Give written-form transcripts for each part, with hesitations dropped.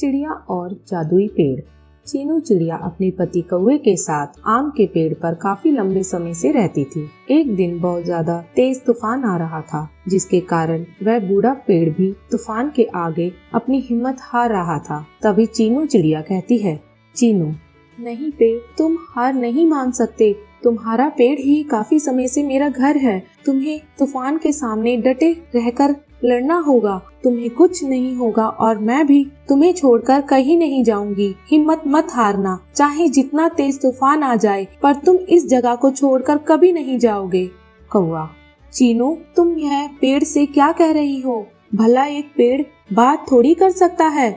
चिड़िया और जादुई पेड़। चीनू चिड़िया अपने पति कौवे के साथ आम के पेड़ पर काफी लंबे समय से रहती थी। एक दिन बहुत ज्यादा तेज तूफान आ रहा था, जिसके कारण वह बूढ़ा पेड़ भी तूफान के आगे अपनी हिम्मत हार रहा था। तभी चीनू चिड़िया कहती है, चीनू, नहीं पेड़, तुम हार नहीं मान सकते। तुम्हारा पेड़ ही काफी समय से मेरा घर है। तुम्हें तूफान के सामने डटे रहकर लड़ना होगा। तुम्हें कुछ नहीं होगा और मैं भी तुम्हें छोड़कर कहीं नहीं जाऊंगी। हिम्मत मत हारना, चाहे जितना तेज तूफान आ जाए, पर तुम इस जगह को छोड़कर कभी नहीं जाओगे। कौवा, चीनू, तुम यह पेड़ से क्या कह रही हो? भला एक पेड़ बात थोड़ी कर सकता है।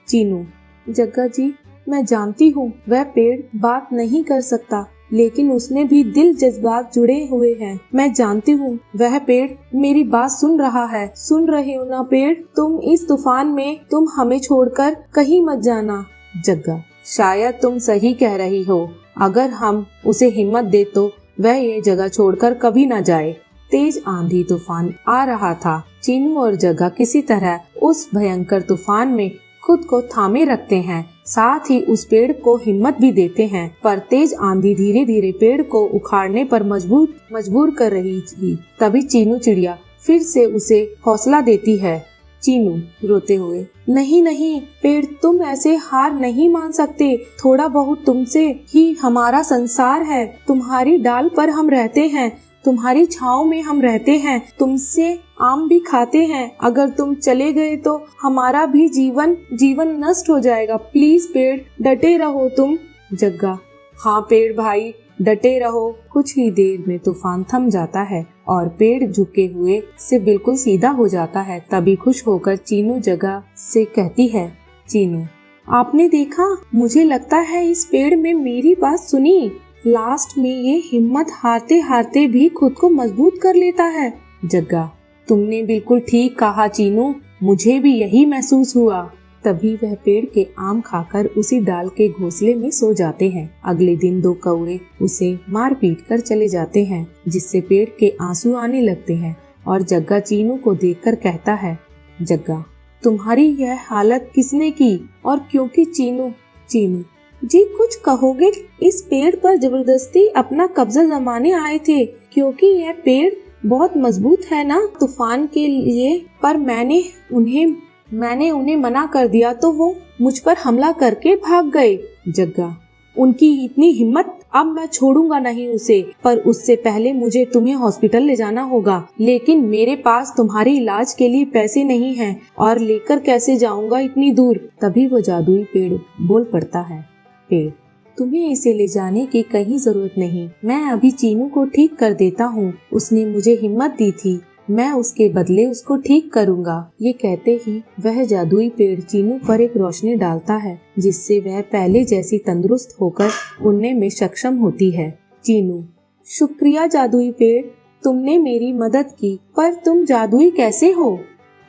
चीनू, जग्गा जी, मैं जानती हूँ वह पेड़ बात नहीं कर सकता, लेकिन उसमें भी दिल जज्बात जुड़े हुए हैं। मैं जानती हूँ वह पेड़ मेरी बात सुन रहा है। सुन रहे हो ना पेड़? तुम इस तूफान में तुम हमें छोड़कर कहीं मत जाना। जग्गा, शायद तुम सही कह रही हो। अगर हम उसे हिम्मत दे तो वह ये जगह छोड़कर कभी न जाए। तेज आंधी तूफान आ रहा था। चीनू और जग्गा किसी तरह उस भयंकर तूफान में खुद को थामे रखते हैं, साथ ही उस पेड़ को हिम्मत भी देते हैं। पर तेज आंधी धीरे धीरे पेड़ को उखाड़ने पर मजबूर कर रही थी। तभी चीनू चिड़िया फिर से उसे हौसला देती है। चीनू रोते हुए, नहीं नहीं पेड़, तुम ऐसे हार नहीं मान सकते। थोड़ा बहुत तुमसे ही हमारा संसार है। तुम्हारी डाल पर हम रहते हैं, तुम्हारी छाँव में हम रहते हैं, तुमसे आम भी खाते हैं। अगर तुम चले गए तो हमारा भी जीवन नष्ट हो जाएगा। प्लीज पेड़, डटे रहो तुम। जग्गा, हाँ पेड़ भाई, डटे रहो। कुछ ही देर में तूफान थम जाता है और पेड़ झुके हुए से बिल्कुल सीधा हो जाता है। तभी खुश होकर चीनू जग्गा से कहती है, चीनू, आपने देखा, मुझे लगता है इस पेड़ में मेरी बात सुनी। लास्ट में ये हिम्मत हारते हारते भी खुद को मजबूत कर लेता है। जग्गा, तुमने बिल्कुल ठीक कहा चीनू, मुझे भी यही महसूस हुआ। तभी वह पेड़ के आम खाकर उसी डाल के घोंसले में सो जाते हैं। अगले दिन दो कौवे उसे मार पीट कर चले जाते हैं, जिससे पेड़ के आंसू आने लगते हैं। और जग्गा चीनू को देखकर कहता है, जग्गा, तुम्हारी यह हालत किसने की और क्यों की? चीनू जी, कुछ कहोगे? इस पेड़ पर जबरदस्ती अपना कब्जा जमाने आए थे, क्योंकि यह पेड़ बहुत मजबूत है ना तूफान के लिए। पर मैंने उन्हें मना कर दिया तो वो मुझ पर हमला करके भाग गए। जग्गा, उनकी इतनी हिम्मत, अब मैं छोड़ूंगा नहीं उसे। पर उससे पहले मुझे तुम्हें हॉस्पिटल ले जाना होगा, लेकिन मेरे पास तुम्हारे इलाज के लिए पैसे नहीं हैं और लेकर कैसे जाऊंगा इतनी दूर। तभी वो जादुई पेड़ बोल पड़ता है, पेड़, तुम्हें इसे ले जाने की कहीं जरूरत नहीं। मैं अभी चीनू को ठीक कर देता हूँ। उसने मुझे हिम्मत दी थी, मैं उसके बदले उसको ठीक करूँगा। ये कहते ही वह जादुई पेड़ चीनू पर एक रोशनी डालता है, जिससे वह पहले जैसी तंदुरुस्त होकर उड़ने में सक्षम होती है। चीनू, शुक्रिया जादुई पेड़, तुमने मेरी मदद की। पर तुम जादुई कैसे हो?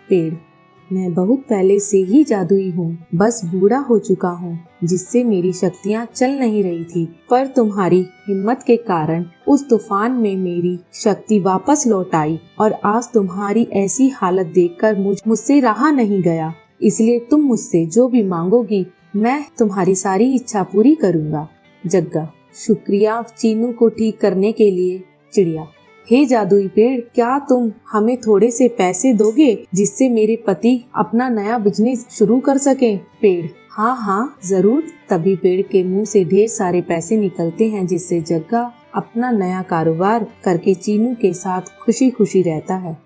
पेड़, मैं बहुत पहले से ही जादुई हूँ, बस बूढ़ा हो चुका हूँ, जिससे मेरी शक्तियाँ चल नहीं रही थी। पर तुम्हारी हिम्मत के कारण उस तूफान में मेरी शक्ति वापस लौट आई और आज तुम्हारी ऐसी हालत देखकर मुझसे रहा नहीं गया। इसलिए तुम मुझसे जो भी मांगोगी, मैं तुम्हारी सारी इच्छा पूरी करूँगा। जग्गा, शुक्रिया चीनू को ठीक करने के लिए। चिड़िया, हे जादुई पेड़, क्या तुम हमें थोड़े से पैसे दोगे, जिससे मेरे पति अपना नया बिजनेस शुरू कर सके? पेड़, हाँ जरूर। तभी पेड़ के मुंह से ढेर सारे पैसे निकलते हैं, जिससे जग्गा अपना नया कारोबार करके चीनू के साथ खुशी खुशी रहता है।